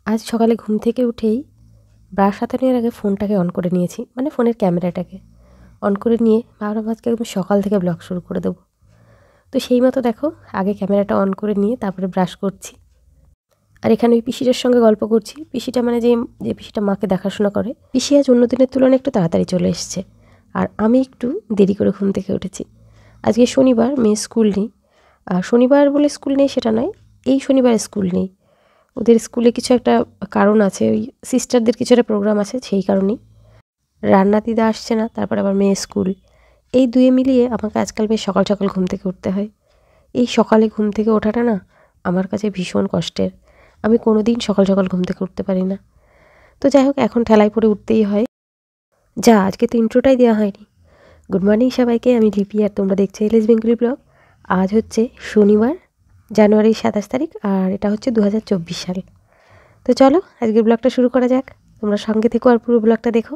আজ সকালে ঘুম থেকে উঠেই ব্রাশ হাতে নেওয়ার আগে ফোনটাকে অন করে নিয়েছি, মানে ফোনের ক্যামেরাটাকে অন করে নিয়ে ভাবলাম আজকে একদম সকাল থেকে ব্লগ শুরু করে দেবো। তো সেই মতো দেখো আগে ক্যামেরাটা অন করে নিয়ে তারপরে ব্রাশ করছি। আর এখানে ওই পিসিটার সঙ্গে গল্প করছি। পিসিটা মানে যে যে পিসিটা মাকে দেখাশোনা করে, পিসি আজ অন্য দিনের তুলনায় একটু তাড়াতাড়ি চলে এসছে। আর আমি একটু দেরি করে ঘুম থেকে উঠেছি। আজকে শনিবার, মেয়ে স্কুল নেই। আর শনিবার বলে স্কুল নেই সেটা নয়, এই শনিবার স্কুল নেই, ওদের স্কুলে কিছু একটা কারণ আছে, ওই সিস্টারদের কিছু একটা প্রোগ্রাম আছে, সেই কারণেই। রান্না দিদা আসছে না, তারপর আবার মেয়ে স্কুল, এই দুয়ে মিলিয়ে আমাকে আজকাল বেশ সকাল সকাল ঘুম থেকে উঠতে হয়। এই সকালে ঘুম থেকে ওঠাটা না আমার কাছে ভীষণ কষ্টের। আমি কোনো দিন সকাল সকাল ঘুম থেকে উঠতে পারি না। তো যাই হোক, এখন ঠেলায় পড়ে উঠতেই হয়। যা, আজকে তো ইন্ট্রোটাই দেওয়া হয়নি। গুড মর্নিং সবাইকে, আমি লিপি আর তোমরা দেখছো এলএস বেঙ্গলি ব্লগ। আজ হচ্ছে শনিবার, জানুয়ারির 27 তারিখ, আর এটা হচ্ছে 2024 সাল। তো চলো আজকের ব্লগটা শুরু করা যাক। তোমরা সঙ্গে থেকো আর পুরো ব্লগটা দেখো।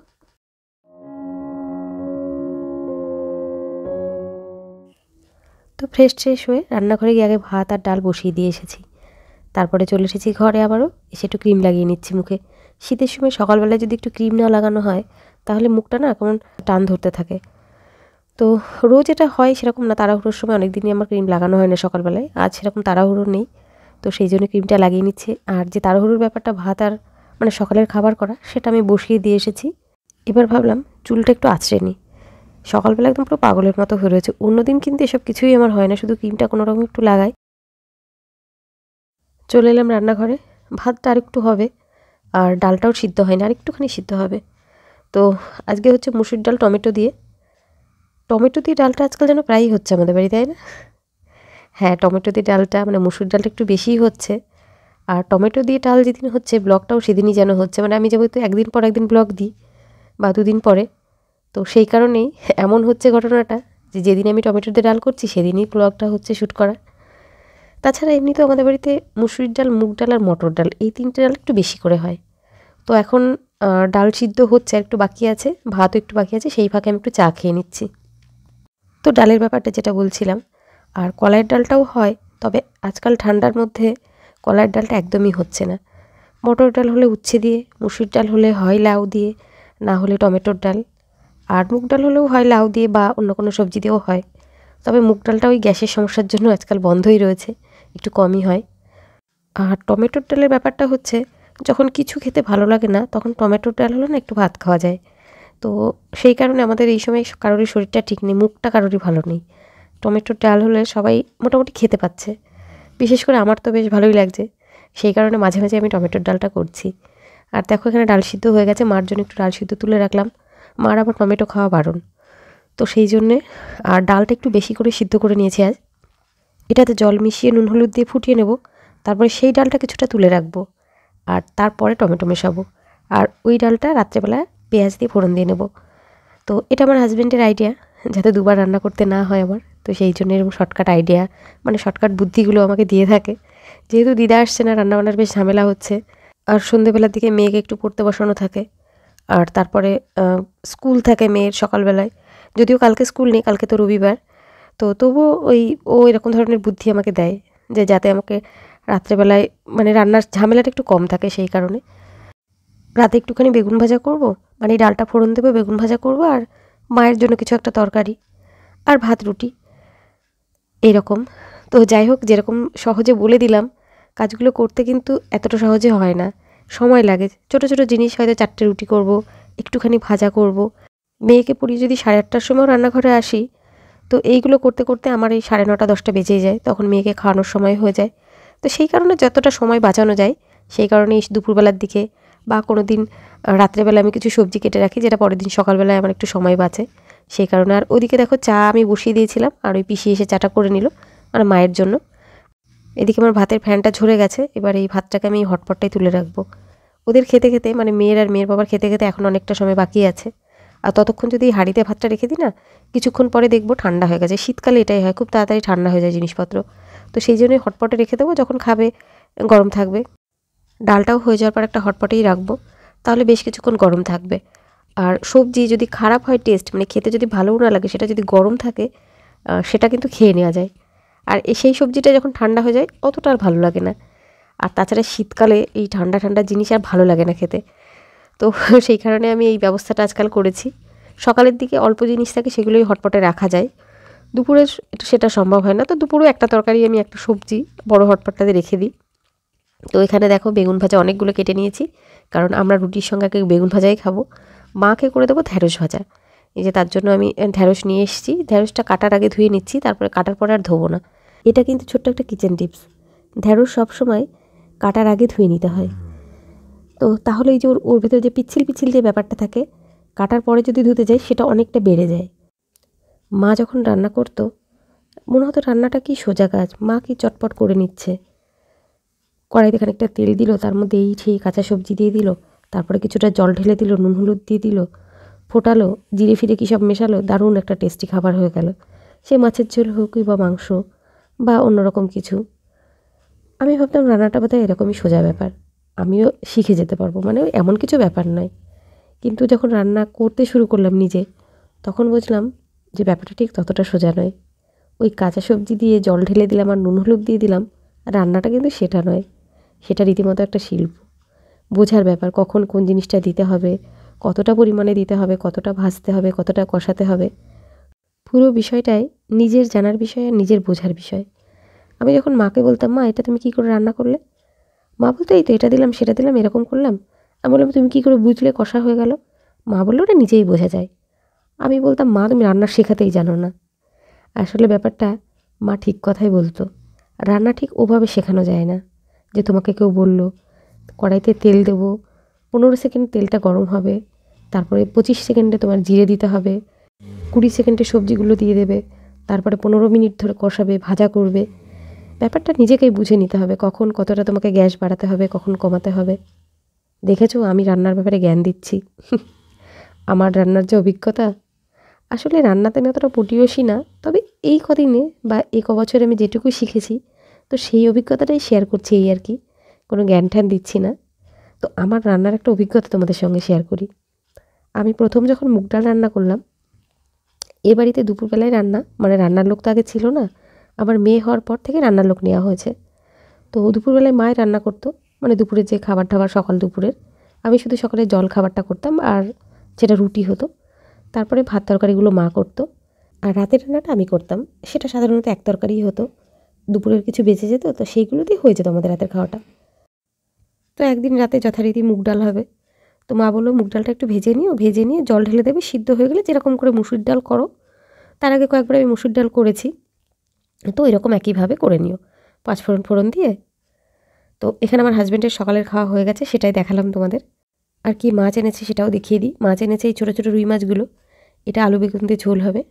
তো ফ্রেশ হয়ে রান্নাঘরে গিয়ে আগে ভাত আর ডাল বসিয়ে দিয়ে এসেছি। তারপরে চলে এসেছি ঘরে, আবারও এসে একটু ক্রিম লাগিয়ে নিচ্ছি মুখে। শীতের সময় সকালবেলায় যদি একটু ক্রিম না লাগানো হয় তাহলে মুখটা না কেমন টান ধরতে থাকে। তো রোজ এটা হয় সেরকম না, তাড়াহুড়োর সময় অনেক দিনই আমার ক্রিম লাগানো হয় না সকালবেলায়, আজ সেরকম তাড়াহুড়ো নেই, তো সেই জন্য ক্রিমটা লাগিয়ে নিচ্ছে। আর যে তাড়াহুড়োর ব্যাপারটা, ভাত আর মানে সকালের খাবার করা, সেটা আমি বসিয়ে দিয়ে এসেছি। এবার ভাবলাম চুলটা একটু আঁচড়ে নিই। সকালবেলা একদম পুরো পাগলের মতো হয়ে রয়েছে। অন্যদিন কিন্তু এসব কিছুই আমার হয় না, শুধু ক্রিমটা কোনো রকম একটু লাগাই। চলে এলাম রান্নাঘরে। ভাতটা আরেকটু হবে, আর ডালটাও সিদ্ধ হয়নি, আর একটুখানি সিদ্ধ হবে। তো আজকে হচ্ছে মুসুর ডাল টমেটো দিয়ে। টমেটো দিয়ে ডালটা আজকাল যেন প্রায়ই হচ্ছে আমাদের বাড়ি, তাই না? হ্যাঁ, টমেটো দিয়ে ডালটা মানে মুসুর ডালটা একটু বেশিই হচ্ছে। আর টমেটো দিয়ে ডাল যেদিন হচ্ছে ব্লগটাও সেদিনই যেন হচ্ছে, মানে আমি যেহেতু একদিন পর একদিন ব্লগ দিই বা দুদিন পরে, তো সেই কারণেই এমন হচ্ছে ঘটনাটা যে যেদিন আমি টমেটো দিয়ে ডাল করছি সেদিনই ব্লগটা হচ্ছে শ্যুট করা। তাছাড়া এমনিতেও আমাদের বাড়িতে মুসুরির ডাল, মুগ ডাল আর মটর ডাল, এই তিনটে ডাল একটু বেশি করে হয়। তো এখন ডাল সিদ্ধ হচ্ছে, আর একটু বাকি আছে, ভাতও একটু বাকি আছে, সেই ফাঁকে আমি একটু চা খেয়ে নিচ্ছি। তো ডালের ব্যাপারটা যেটা বলছিলাম, আর কলাইয়ের ডালটাও হয়, তবে আজকাল ঠান্ডার মধ্যে কলাইয়ের ডালটা একদমই হচ্ছে না। মটর ডাল হলে উচ্ছে দিয়ে, মুসুর ডাল হলে হয় লাউ দিয়ে, না হলে টমেটোর ডাল, আর মুগ ডাল হলেও হয় লাউ দিয়ে বা অন্য কোনো সবজি দিয়েও হয়। তবে মুগ ডালটা ওই গ্যাসের সমস্যার জন্য আজকাল বন্ধই রয়েছে, একটু কমই হয়। আর টমেটোর ডালের ব্যাপারটা হচ্ছে, যখন কিছু খেতে ভালো লাগে না তখন টমেটোর ডাল হলে না একটু ভাত খাওয়া যায়। তো সেই কারণে আমাদের এই সময় কারোরই শরীরটা ঠিক নেই, মুখটা কারোরই ভালো নেই। টমেটোর ডাল হলে সবাই মোটামুটি খেতে পাচ্ছে, বিশেষ করে আমার তো বেশ ভালোই লাগছে। সেই কারণে মাঝে মাঝে আমি টমেটোর ডালটা করছি। আর দেখো এখানে ডাল সিদ্ধ হয়ে গেছে, মার জন্য একটু ডাল সিদ্ধ তুলে রাখলাম। মার আবার টমেটো খাওয়া বারণ, তো সেই জন্যে আর ডালটা একটু বেশি করে সিদ্ধ করে নিয়েছি আজ। এটাতে জল মিশিয়ে নুন হলুদ দিয়ে ফুটিয়ে নেব, তারপরে সেই ডালটা কিছুটা তুলে রাখবো, আর তারপরে টমেটো মেশাবো। আর ওই ডালটা রাত্রেবেলা পেঁয়াজ দিয়ে ফোড়ন দিয়ে নেব। তো এটা আমার হাজব্যান্ডের আইডিয়া, যাতে দুবার রান্না করতে না হয় আমার। তো সেই জন্য এরকম শর্টকাট আইডিয়া, মানে শর্টকাট বুদ্ধিগুলো আমাকে দিয়ে থাকে। যেহেতু দিদা আসছে না, রান্নাবান্নার বেশ ঝামেলা হচ্ছে। আর সন্ধেবেলার দিকে মেয়েকে একটু পড়তে বসানো থাকে, আর তারপরে স্কুল থাকে মেয়ের সকালবেলায়। যদিও কালকে স্কুল নেই, কালকে তো রবিবার। তো তবুও ও এরকম ধরনের বুদ্ধি আমাকে দেয়, যে যাতে আমাকে রাত্রেবেলায় মানে রান্নার ঝামেলাটা একটু কম থাকে। সেই কারণে রাতে একটুখানি বেগুন ভাজা করব, মানে এই ডালটা ফোড়ন দেবো, বেগুন ভাজা করব, আর মায়ের জন্য কিছু একটা তরকারি, আর ভাত রুটি, এইরকম। তো যাই হোক, যেরকম সহজে বলে দিলাম, কাজগুলো করতে কিন্তু এতটা সহজে হয় না, সময় লাগে। ছোট ছোট জিনিস, হয়তো 4টে রুটি করব, একটুখানি ভাজা করব। মেয়েকে পড়িয়ে যদি 8:30টার সময় রান্নাঘরে আসি, তো এইগুলো করতে করতে আমার এই 9:30 10টা বেজেই যায়, তখন মেয়েকে খাওয়ানোর সময় হয়ে যায়। তো সেই কারণে যতটা সময় বাঁচানো যায়, সেই কারণে এই দুপুরবেলার দিকে বা কোনো দিন রাত্রেবেলা আমি কিছু সবজি কেটে রাখি, যেটা পরের দিন সকালবেলায় আমার একটু সময় বাঁচে। সেই কারণে। আর ওদিকে দেখো চা আমি বসিয়ে দিয়েছিলাম, আর ওই পিসি এসে চাটা করে নিল মানে মায়ের জন্য। এদিকে আমার ভাতের ফ্যানটা ঝরে গেছে, এবার এই ভাতটাকে আমি হটপটটাই তুলে রাখবো। ওদের খেতে খেতে, মানে মেয়ের আর মেয়ের বাবার খেতে খেতে এখন অনেকটা সময় বাকি আছে। আর ততক্ষণ যদি হাঁড়িতে ভাতটা রেখে দিই না, কিছুক্ষণ পরে দেখবো ঠান্ডা হয়ে গেছে। শীতকালে এটাই হয়, খুব তাড়াতাড়ি ঠান্ডা হয়ে যায় জিনিসপত্র। তো সেই জন্যই হটপটে রেখে দেবো, যখন খাবে গরম থাকবে। ডালটাও হয়ে যাওয়ার পর একটা হটপটেই রাখবো, তাহলে বেশ কিছুক্ষণ গরম থাকবে। আর সবজি যদি খারাপ হয় টেস্ট, মানে খেতে যদি ভালোও না লাগে, সেটা যদি গরম থাকে সেটা কিন্তু খেয়ে নেওয়া যায়। আর সেই সবজিটা যখন ঠান্ডা হয়ে যায় অতটা আর ভালো লাগে না। আর তাছাড়া শীতকালে এই ঠান্ডা ঠান্ডা জিনিস আর ভালো লাগে না খেতে। তো সেই কারণে আমি এই ব্যবস্থাটা আজকাল করেছি। সকালের দিকে অল্প জিনিস থাকে, সেগুলোই হটপটে রাখা যায়। দুপুরে সেটা সম্ভব হয় না, তো দুপুরেও একটা তরকারি আমি একটা সবজি বড় হটপটটাতে রেখে দিই। তো এখানে দেখো বেগুন ভাজা অনেকগুলো কেটে নিয়েছি, কারণ আমরা রুটির সঙ্গে আগে বেগুন ভাজাই খাবো। মাকে করে দেবো ঢ্যাঁড়স ভাজা। এই যে তার জন্য আমি ঢ্যাঁড়স নিয়ে এসেছি। ঢ্যাঁড়সটা কাটার আগে ধুয়ে নিচ্ছি, তারপরে কাটার পরে আর ধোবো না। এটা কিন্তু ছোট্ট একটা কিচেন টিপস। ঢ্যাঁড়স সবসময় কাটার আগে ধুয়ে নিতে হয়। তো তাহলে এই যে ওর ভেতরে যে পিচ্ছিল পিচ্ছিল যে ব্যাপারটা থাকে, কাটার পরে যদি ধুতে যাই সেটা অনেকটা বেড়ে যায়। মা যখন রান্না করতো মনে হতো রান্নাটা কি সোজা কাজ, মা কি চটপট করে নিচ্ছে। কড়াইতে খানিকটা তেল দিল, তার মধ্যে এই সেই কাঁচা সবজি দিয়ে দিল, তারপরে কিছুটা জল ঢেলে দিল, নুন হলুদ দিয়ে দিল, ফোটালো, জিরে ফিরে কী সব মেশালো, দারুণ একটা টেস্টি খাবার হয়ে গেল। সে মাছের ঝোল হোক বা মাংস বা অন্যরকম কিছু। আমি ভাবতাম রান্নাটা বোধহয় এরকমই সোজা ব্যাপার, আমিও শিখে যেতে পারবো, মানে এমন কিছু ব্যাপার নয়। কিন্তু যখন রান্না করতে শুরু করলাম নিজে, তখন বুঝলাম যে ব্যাপারটা ঠিক ততটা সোজা নয়। ওই কাঁচা সবজি দিয়ে জল ঢেলে দিলাম আর নুন হলুদ দিয়ে দিলাম, রান্নাটা কিন্তু সেটা নয়। সেটা রীতিমতো একটা শিল্প, বোঝার ব্যাপার কখন কোন জিনিসটা দিতে হবে, কতটা পরিমাণে দিতে হবে, কতটা ভাজতে হবে, কতটা কষাতে হবে। পুরো বিষয়টাই নিজের জানার বিষয় আর নিজের বোঝার বিষয়। আমি যখন মাকে বলতাম, মা এটা তুমি কী করে রান্না করলে, মা বলতো এই তো এটা দিলাম সেটা দিলাম এরকম করলাম। আমি বললাম তুমি কী করে বুঝলে কষা হয়ে গেল? মা বললো ওটা নিজেই বোঝা যায়। আমি বলতাম মা তুমি রান্না শেখাতেই জানো না। আসলে ব্যাপারটা মা ঠিক কথাই বলতো, রান্না ঠিক ওভাবে শেখানো যায় না যে তোমাকে কেউ বলল কড়াইতে তেল দেবো, 15 সেকেন্ড তেলটা গরম হবে, তারপরে 25 সেকেন্ডে তোমার জিরে দিতে হবে, 20 সেকেন্ডে সবজিগুলো দিয়ে দেবে, তারপরে 15 মিনিট ধরে কষাবে, ভাজা করবে। ব্যাপারটা নিজেকেই বুঝে নিতে হবে কখন কতটা তোমাকে গ্যাস বাড়াতে হবে, কখন কমাতে হবে। দেখেছো আমি রান্নার ব্যাপারে জ্ঞান দিচ্ছি। আমার রান্নার যে অভিজ্ঞতা, আসলে রান্নাতে আমি অতটা পটুয়সী না, তবে এই কদিনে বা এই কবছরে আমি যেটুকু শিখেছি, তো সেই অভিজ্ঞতাটাই শেয়ার করছি এই আর কি, কোনো জ্ঞান ঠ্যান দিচ্ছি না। তো আমার রান্নার একটা অভিজ্ঞতা তোমাদের সঙ্গে শেয়ার করি। আমি প্রথম যখন মুগ ডাল রান্না করলাম, এ বাড়িতে দুপুরবেলায় রান্না, মানে রান্নার লোক তো আগে ছিল না, আমার মেয়ে হওয়ার পর থেকে রান্নার লোক নেওয়া হয়েছে। তো দুপুরবেলায় মায় রান্না করতো, মানে দুপুরের যে খাবার টাবার সকাল দুপুরের, আমি শুধু সকালে জল খাবারটা করতাম, আর যেটা রুটি হতো, তারপরে ভাত তরকারিগুলো মা করতো, আর রাতের রান্নাটা আমি করতাম। সেটা সাধারণত এক তরকারিই হতো, দুপুরের কিছু বেঁচে যেত, তো সেইগুলো দিয়ে হয়ে যেত আমাদের রাতের খাওয়াটা। তো একদিন রাতে যথারীতি মুগ ডাল হবে, তো মা বললো মুগ ডালটা একটু ভেজে নিও, ভেজে নিয়ে জল ঢেলে দেবে, সিদ্ধ হয়ে গেলে যেরকম করে মুসুর ডাল করো, তার আগে কয়েকবার আমি মুসুর ডাল করেছি, তো এরকম একইভাবে করে নিও, 5 ফোড়ন ফোড়ন দিয়ে। তো এখানে আমার হাজব্যান্ডের সকালের খাওয়া হয়ে গেছে, সেটাই দেখালাম তোমাদের। আর কি মাছ এনেছে সেটাও দেখিয়ে দিই। মাছ এনেছে এই ছোটো ছোটো রুই মাছগুলো, এটা আলু বেগুন দিয়ে ঝোল হবে।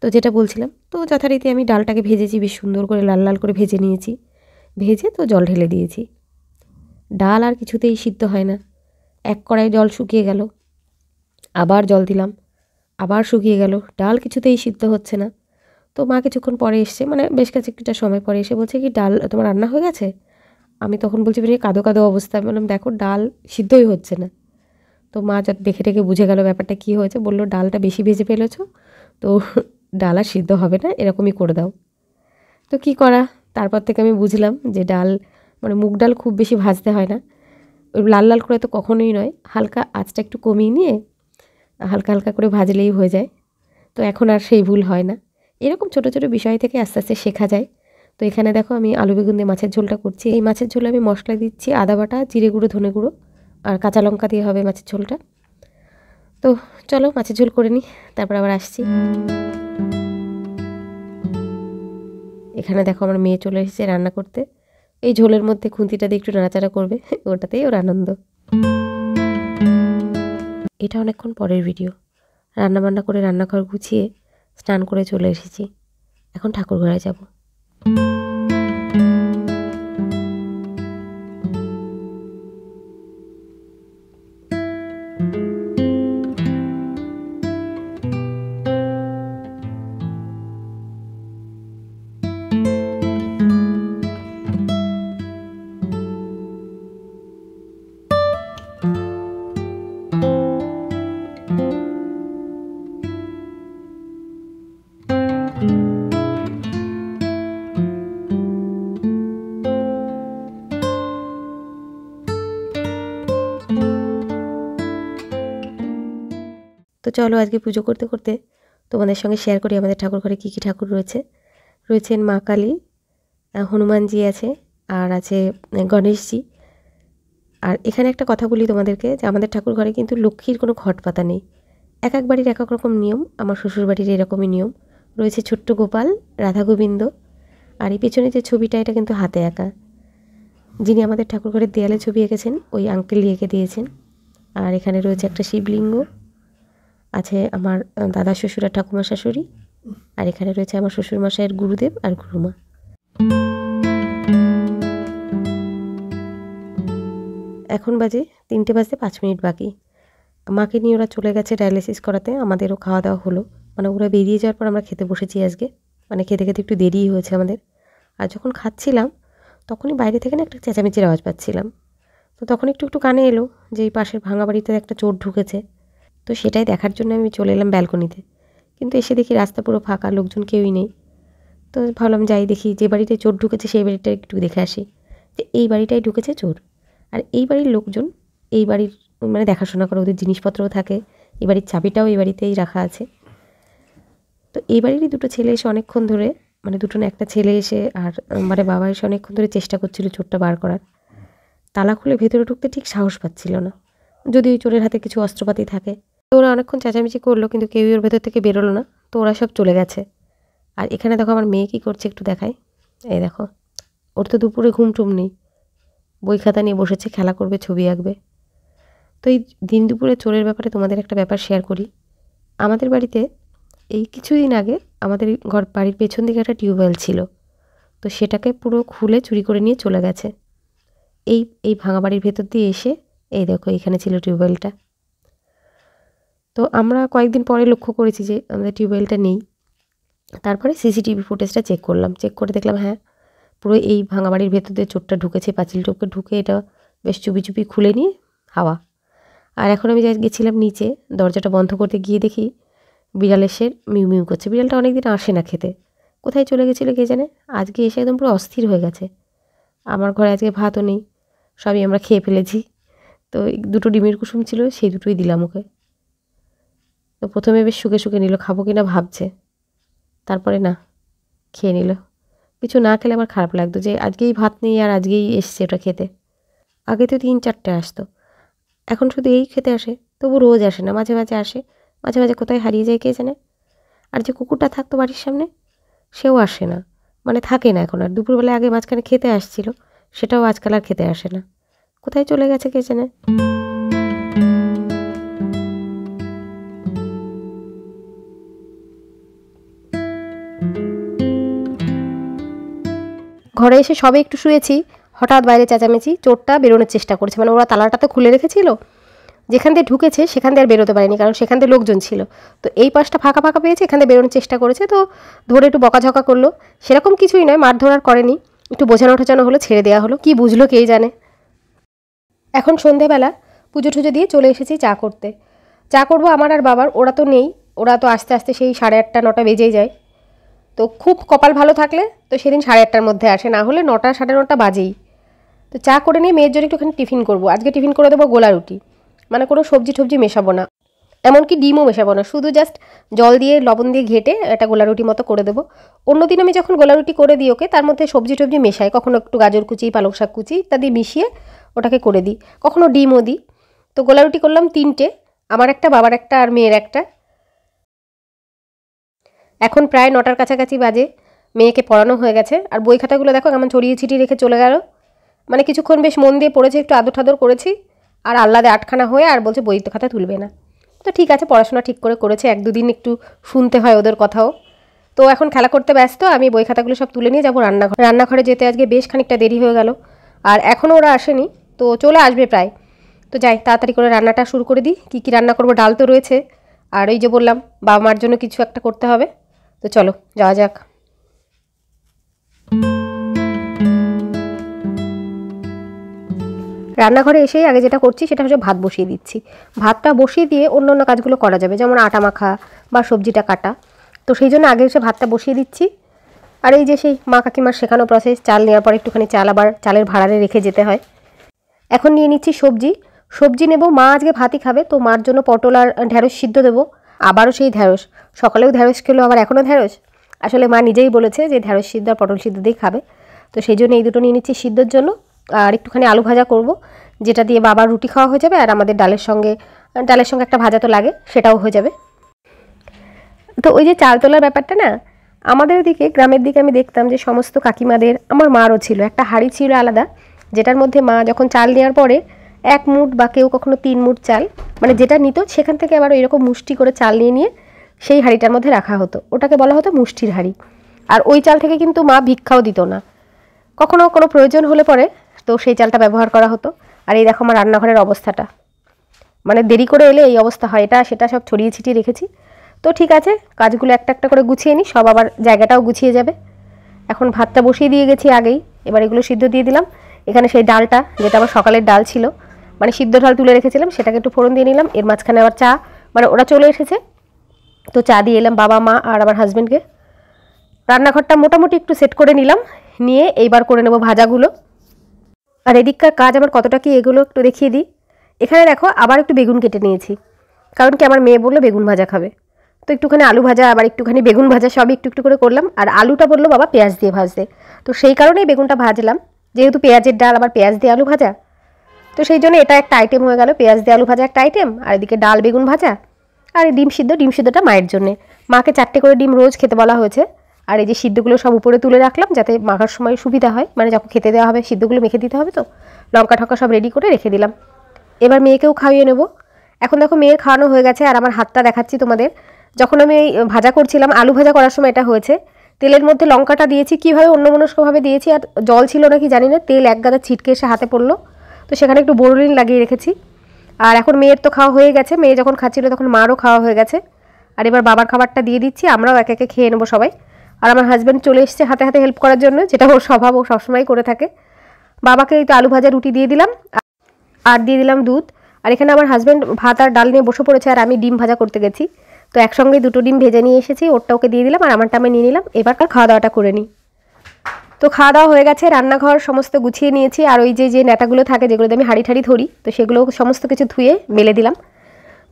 তো যেটা বলছিলাম, তো যথারীতি আমি ডালটাকে ভেজেছি, বেশ সুন্দর করে লাল লাল করে ভেজে নিয়েছি, ভেজে তো জল ঢেলে দিয়েছি। ডাল আর কিছুতেই সিদ্ধ হয় না, এক কড়াই জল শুকিয়ে গেল, আবার জল দিলাম, আবার শুকিয়ে গেল, ডাল কিছুতেই সিদ্ধ হচ্ছে না। তো মা কিছুক্ষণ পরে এসছে, মানে বেশ কিছুটা সময় পরে এসে বলছে কি ডাল তোমার রান্না হয়ে গেছে? আমি তখন বলছি বেরিয়ে কাঁদো কাঁদো অবস্থা, আমি বললাম দেখো ডাল সিদ্ধই হচ্ছে না। তো মা যত দেখে টেকে বুঝে গেল ব্যাপারটা কী হয়েছে, বললো ডালটা বেশি ভেজে ফেলেছো, তো ডাল আর সিদ্ধ হবে না, এরকমই করে দাও। তো কী করা, তারপর থেকে আমি বুঝলাম যে ডাল, মানে মুগ ডাল খুব বেশি ভাজতে হয় না, ওই লাল লাল করে তো কখনোই নয়, হালকা আঁচটা একটু কমিয়ে নিয়ে হালকা হালকা করে ভাজলেই হয়ে যায়। তো এখন আর সেই ভুল হয় না। এরকম ছোটো ছোটো বিষয় থেকে আস্তে আস্তে শেখা যায়। তো এখানে দেখো আমি আলু বেগুন দিয়ে মাছের ঝোলটা করছি। এই মাছের ঝোলে আমি মশলা দিচ্ছি আদা বাটা, জিরে গুঁড়ো, ধনে গুঁড়ো আর কাঁচা লঙ্কা দিয়ে হবে মাছের ঝোলটা। তো চলো মাছের ঝোল করে নিই, তারপর আবার আসছি। এখানে দেখো আমার মেয়ে চলে এসেছে রান্না করতে, এই ঝোলের মধ্যে খুন্তিটা দিয়ে একটু নাড়াচাড়া করবে, ওটাতেই ওর আনন্দ। এটা অনেকক্ষণ পরের ভিডিও। রান্নাবান্না করে রান্নাঘর গুছিয়ে স্নান করে চলে এসেছি, এখন ঠাকুর ঘরে যাব। চলো আজকে পুজো করতে করতে তোমাদের সঙ্গে শেয়ার করি আমাদের ঠাকুর ঘরে কী কী ঠাকুর রয়েছেন মা কালী, হনুমানজি আছে, আর আছে গণেশজি। আর এখানে একটা কথা বলি তোমাদেরকে যে আমাদের ঠাকুর ঘরে কিন্তু লক্ষ্মীর কোনো ঘট পাতা নেই। এক এক বাড়ির এক এক রকম নিয়ম। আমার শ্বশুর বাড়ির এরকমই নিয়ম রয়েছে। ছোট্ট গোপাল, রাধা গোবিন্দ, আর এই পেছনে যে ছবিটা এটা কিন্তু হাতে আঁকা। যিনি আমাদের ঠাকুর ঘরের দেয়ালে ছবি এঁকেছেন ওই আঙ্কেলই এঁকে দিয়েছেন। আর এখানে রয়েছে একটা শিবলিঙ্গ, আছে আমার দাদা শ্বশুর আর ঠাকুমা শাশুড়ি, আর এখানে রয়েছে আমার শ্বশুরমশাইয়ের গুরুদেব আর গুরুমা। এখন বাজে 3টে বাজতে 5 মিনিট বাকি। মাকে নিয়ে ওরা চলে গেছে ডায়ালিসিস করাতে। আমাদেরও খাওয়া দাওয়া হলো, মানে ওরা বেরিয়ে যাওয়ার পর আমরা খেতে বসেছি আজকে। মানে খেতে খেতে একটু দেরিই হয়েছে আমাদের। আর যখন খাচ্ছিলাম তখনই বাইরে থেকে না একটা চেঁচামেচির আওয়াজ পাচ্ছিলাম। তো তখন একটু একটু কানে এলো যে এই পাশের ভাঙা বাড়িতে একটা চোর ঢুকেছে। তো সেটাই দেখার জন্য আমি চলে এলাম ব্যালকনিতে। কিন্তু এসে দেখি রাস্তা পুরো ফাঁকা, লোকজন কেউই নেই। তো ভাবলাম যাই দেখি যে বাড়িটায় চোর ঢুকেছে সেই বাড়িটা একটু দেখে আসি, যে এই বাড়িটায় ঢুকেছে চোর। আর এই বাড়ির লোকজন এই বাড়ির মানে দেখাশোনা করে, ওদের জিনিসপত্রও থাকে, এই বাড়ির চাবিটাও এই বাড়িতেই রাখা আছে। তো এই বাড়িরই দুটো ছেলে এসে অনেকক্ষণ ধরে, মানে দুটো না একটা ছেলে এসে আর মানে বাবা এসে অনেকক্ষণ ধরে চেষ্টা করছিল চোরটা বার করার। তালা খুলে ভেতরে ঢুকতে ঠিক সাহস পাচ্ছিল না, যদি ওই চোরের হাতে কিছু অস্ত্রপাতি থাকে। তো ওরা অনেকক্ষণ চেঁচামেচি করলো কিন্তু কেউই ওর ভেতর থেকে বেরোলো না। তো ওরা সব চলে গেছে। আর এখানে দেখো আমার মেয়ে কী করছে একটু দেখায়। এই দেখো, ওর তো দুপুরে ঘুম টুম নেই, বই খাতা নিয়ে বসেছে, খেলা করবে, ছবি আঁকবে। তো এই দিন দুপুরে চোরের ব্যাপারে তোমাদের একটা ব্যাপার শেয়ার করি। আমাদের বাড়িতে এই কিছুদিন আগে আমাদের বাড়ির পেছন দিকে একটা টিউবওয়েল ছিল, তো সেটাকে পুরো খুলে চুরি করে নিয়ে চলে গেছে। এই ভাঙা বাড়ির ভেতর দিয়ে এসে এই দেখো এখানে ছিল টিউবওয়েলটা। তো আমরা কয়েকদিন পরে লক্ষ্য করেছি যে আমাদের টিউবওয়েলটা নেই। তারপরে সিসিটিভি ফুটেজটা চেক করলাম, চেক করে দেখলাম হ্যাঁ পুরো এই ভাঙা বাড়ির ভেতর দিয়ে চোরটা ঢুকেছে, পাঁচিল টপকে ঢুকে এটা বেশ চুপি চুপি খুলে নিয়ে হাওয়া। আর এখন আমি গেছিলাম নিচে, দরজাটা বন্ধ করতে গিয়ে দেখি বিড়াল এসে মিউ মিউ করছে। বিড়ালটা অনেকদিন আসে না খেতে, কোথায় চলে গেছিলো কে জানে। আজকে এসে একদম পুরো অস্থির হয়ে গেছে। আমার ঘরে আজকে ভাতও নেই, সবই আমরা খেয়ে ফেলেছি। তো দুটো ডিমের কুসুম ছিল, সেই দুটোই দিলাম ওকে। তো প্রথমে বেশ শুকে শুকে নিল, খাবো কিনা ভাবছে, তারপরে না খেয়ে নিল। কিছু না খেলে আমার খারাপ লাগতো যে আজকেই ভাত নেই আর আজকেই এসছে ওটা খেতে। আগে তো 3-4টে আসতো, এখন শুধু এই খেতে আসে। তবু রোজ আসে না, মাঝে মাঝে আসে, মাঝে মাঝে কোথায় হারিয়ে যায় কে জানে। আর যে কুকুরটা থাকতো বাড়ির সামনে সেও আসে না, মানে থাকে না এখন। আর দুপুরবেলায় আগে মাঝখানে খেতে আসছিল, সেটাও আজকাল আর খেতে আসে না, কোথায় চলে গেছে কে জানে। ঘরে এসে সবে একটু শুয়েছি, হঠাৎ বাইরে চেঁচামেচি, চোরটা বেরোনোর চেষ্টা করছে। মানে ওরা তালাটা তো খুলে রেখেছিল, যেখান দিয়ে ঢুকেছে সেখান দিয়ে আর বেরোতে পারেনি, কারণ সেখান দিয়ে লোকজন ছিল। তো এই পাশটা ফাঁকা ফাঁকা পেয়েছে, এখান দিয়ে বেরোনোর চেষ্টা করেছে। তো ধরে একটু বকাঝকা করলো, সেরকম কিছুই নয়, মারধর আর করেনি, একটু বোঝানো টোঝানো হলো, ছেড়ে দেওয়া হলো। কি বুঝলো কে জানে। এখন সন্ধেবেলা পুজো টুজো দিয়ে চলে এসেছি চা করতে। চা করবো আমার আর বাবার, ওরা তো নেই, ওরা তো আস্তে আস্তে সেই 8:30-9টা বেজেই যায়। তো খুব কপাল ভালো থাকলে তো সেদিন 8:30টার মধ্যে আসে, না হলে 9টা 9:30 বাজেই। তো চা করে নিয়ে মেয়ের জন্য একটুখানি টিফিন করবো। আজকে টিফিন করে দেবো গোলা রুটি, মানে কোনো সবজি টবজি মেশাবো না, এমনকি ডিমও মেশাবো না, শুধু জাস্ট জল দিয়ে লবণ দিয়ে ঘেটে একটা গোলা রুটি মতো করে দেবো। অন্যদিন আমি যখন গোলা রুটি করে দিই ওকে, তার মধ্যে সবজি টবজি মেশাই, কখনো একটু গাজর কুচি, পালং শাক কুচি ইত্যাদি মিশিয়ে ওটাকে করে দিই, কখনো ডিমও দিই। তো গোলা রুটি করলাম 3টে, আমার একটা, বাবার একটা, আর মেয়ের একটা। এখন প্রায় 9টার কাছাকাছি বাজে, মেয়েকে পড়ানো হয়ে গেছে। আর বই খাতাগুলো দেখো কেমন ছড়িয়ে ছিটিয়ে রেখে চলে গেল। মানে কিছুক্ষণ বেশ মন দিয়ে পড়েছে, একটু আদর ঠাদর করেছি, আর আহ্লাদে আটখানা হয়ে আর বলছে বই খাতা তুলবে না। তো ঠিক আছে, পড়াশোনা ঠিক করে করেছে, 1-2 দিন একটু শুনতে হয় ওদের কথাও। তো এখন খেলা করতে ব্যস্ত, আমি বই খাতাগুলো সব তুলে নিয়ে যাবো রান্নাঘরে। রান্নাঘরে যেতে আজকে বেশ খানিকটা দেরি হয়ে গেল, আর এখনও ওরা আসেনি, তো চলে আসবে প্রায়। তো যাই তাড়াতাড়ি করে রান্নাটা শুরু করে দিই। কী কী রান্না করবো, ডাল তো রয়েছে, আর এই যে বললাম বাবা মার জন্য কিছু একটা করতে হবে। তো চলো যাওয়া যাক। রান্নাঘরে এসেই আগে যেটা করছি সেটা হচ্ছে ভাত বসিয়ে দিচ্ছি। ভাতটা বসিয়ে দিয়ে অন্য অন্য কাজগুলো করা যাবে, যেমন আটা মাখা বা সবজিটা কাটা। তো সেই জন্য আগে এসে ভাতটা বসিয়ে দিচ্ছি। আর এই যে সেই মা কাকিমার শেখানো প্রসেস, চাল নেওয়ার পর একটুখানি চাল আবার চালের ভাঁড়ারে রেখে যেতে হয়। এখন নিয়ে নিচ্ছি সবজি। সবজি নেব, মা আজকে ভাতই খাবে, তো মার জন্য পটল আর ঢ্যাঁড়স সিদ্ধ দেবো। আবারও সেই ঢ্যাঁড়স, সকালেও ঢ্যাঁড়স খেলো, আবার এখনও ঢ্যাঁড়স। আসলে মা নিজেই বলেছে যে ঢ্যাঁড়স সিদ্ধ আর পটল সিদ্ধ দিয়ে খাবে, তো সেই জন্য এই দুটো নিয়ে নিচ্ছি সিদ্ধর জন্য। আর একটুখানি আলু ভাজা করব, যেটা দিয়ে বাবার রুটি খাওয়া হয়ে যাবে, আর আমাদের ডালের সঙ্গে একটা ভাজা তো লাগে, সেটাও হয়ে যাবে। তো ওই যে চাল তোলার ব্যাপারটা না, আমাদের দিকে গ্রামের দিকে আমি দেখতাম যে সমস্ত কাকিমাদের, আমার মারও ছিল একটা হাঁড়ি ছিল আলাদা, যেটার মধ্যে মা যখন চাল নেওয়ার পরে 1 মুঠ বা কেউ কখনো 3 মুঠ চাল, মানে যেটা নিত সেখান থেকে আবার এরকম মুষ্টি করে চাল নিয়ে নিয়ে সেই হাঁড়িটার মধ্যে রাখা হতো, ওটাকে বলা হতো মুষ্টির হাঁড়ি। আর ওই চাল থেকে কিন্তু মা ভিক্ষাও দিত না, কখনো কোনো প্রয়োজন হলে পরে তো সেই চালটা ব্যবহার করা হতো। আর এই দেখো আমার রান্নাঘরের অবস্থাটা, মানে দেরি করে এলে এই অবস্থা হয়, এটা সেটা সব ছড়িয়ে ছিটিয়ে রেখেছি। তো ঠিক আছে, কাজগুলো একটা একটা করে গুছিয়ে নিই, সব আবার জায়গাটাও গুছিয়ে যাবে। এখন ভাতটা বসিয়ে দিয়ে গেছি আগেই, এবার এগুলো সিদ্ধ দিয়ে দিলাম। এখানে সেই ডালটা, যেটা আমার সকালের ডাল ছিল, মানে সিদ্ধ ডাল তুলে রেখেছিলাম, সেটাকে একটু ফোড়ন দিয়ে নিলাম। এর মাঝখানে আবার চা, মানে ওরা চলে এসেছে, তো চা দিয়ে এলাম বাবা মা আর আমার হাজব্যান্ডকে। রান্নাঘরটা মোটামুটি একটু সেট করে নিলাম, নিয়ে এইবার করে নেব ভাজাগুলো। আর এদিককার কাজ আমার কতটা কি এগুলো একটু দেখিয়ে দিই। এখানে দেখো আবার একটু বেগুন কেটে নিয়েছি, কারণ কি আমার মেয়ে বললো বেগুন ভাজা খাবে, তো একটুখানি আলু ভাজা আবার একটুখানি বেগুন ভাজা সবই একটু একটু করে করলাম। আর আলুটা বললো বাবা পেঁয়াজ দিয়ে ভাজতে, তো সেই কারণেই বেগুনটা ভাজলাম, যেহেতু পেঁয়াজের ডাল আবার পেঁয়াজ দিয়ে আলু ভাজা, তো সেই জন্য এটা একটা আইটেম হয়ে গেল, পেঁয়াজ দিয়ে আলু ভাজা একটা আইটেম, আর এদিকে ডাল বেগুন ভাজা। আর এই ডিম সিদ্ধটা মায়ের জন্যে, মাকে 4টে করে ডিম রোজ খেতে বলা হয়েছে। আর এই যে সিদ্ধগুলো সব উপরে তুলে রাখলাম, যাতে মাখার সময় সুবিধা হয়, মানে যখন খেতে দেওয়া হবে সিদ্ধগুলো মেখে দিতে হবে, তো লঙ্কা ঠকা সব রেডি করে রেখে দিলাম। এবার মেয়েকেও খাইয়ে নেব। এখন দেখো মেয়ের খাওয়ানো হয়ে গেছে, আর আমার হাতটা দেখাচ্ছি তোমাদের। যখন আমি এই ভাজা করছিলাম, আলু ভাজা করার সময় এটা হয়েছে, তেলের মধ্যে লঙ্কাটা দিয়েছি কীভাবে অন্যমনস্কভাবে দিয়েছি, আর জল ছিল নাকি জানি না, তেল এক গাদা ছিটকে এসে হাতে পড়লো, তো সেখানে একটু বোরোলিন লাগিয়ে রেখেছি। আর এখন মেয়ের তো খাওয়া হয়ে গেছে, মেয়ে যখন খাচ্ছিল তখন মারও খাওয়া হয়ে গেছে। আর এবার বাবার খাবারটা দিয়ে দিচ্ছি, আমরাও একে একে খেয়ে নেবো সবাই। আর আমার হাজব্যান্ড চলে এসেছে হাতে হাতে হেল্প করার জন্য, যেটা ওর স্বভাব, ও সবসময় করে থাকে। বাবাকে এই তো আলু ভাজা রুটি দিয়ে দিলাম, আর দিয়ে দিলাম দুধ। আর এখানে আমার হাজব্যান্ড ভাত আর ডাল নিয়ে বসে পড়েছে, আর আমি ডিম ভাজা করতে গেছি, তো একসঙ্গে 2টো ডিম ভেজে নিয়ে এসেছি, ওরটা ওকে দিয়ে দিলাম আর আমারটা আমি নিয়ে নিলাম। এবার খাওয়া দাওয়াটা করে নিই। তো খাওয়া দাওয়া হয়ে গেছে, রান্নাঘর সমস্ত গুছিয়ে নিয়েছি, আর ওই যে ন্যাটাগুলো থাকে যেগুলোতে আমি হাঁড়ি ঠাড়ি ধরি, তো সেগুলো সমস্ত কিছু ধুয়ে মেলে দিলাম।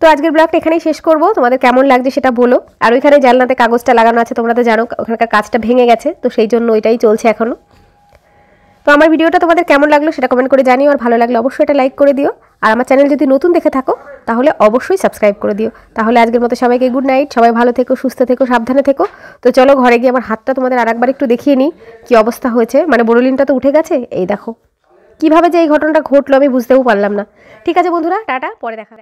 তো আজকের ব্লগটা এখানেই শেষ করব, তোমাদের কেমন লাগছে সেটা বলো। আর ওইখানে জানলাতে কাগজটা লাগানো আছে, তোমরা তো জানো ওখানকার কাজটা ভেঙে গেছে, তো সেই জন্য ওইটাই চলছে এখনও। তো আমার ভিডিওটা তোমাদের কেমন লাগলো সেটা কমেন্ট করে জানিও, আর ভালো লাগলে অবশ্যই এটা লাইক করে দিও। আর আমার চ্যানেল যদি নতুন দেখে থাকো তাহলে অবশ্যই সাবস্ক্রাইব করে দিও। তাহলে আজকের মতো সবাইকে গুড নাইট, সবাই ভালো থেকো, সুস্থ থেকো, সাবধানে থেকো। তো চলো ঘরে গিয়ে আমার হাতটা তোমাদের আরেকবার একটু দেখিয়ে নিই কী অবস্থা হয়েছে, মানে বোরোলিনটা তো উঠে গেছে, এই দেখো কীভাবে যে এই ঘটনাটা ঘটলো আমি বুঝতেও পারলাম না। ঠিক আছে বন্ধুরা, টাটা, পরে দেখা।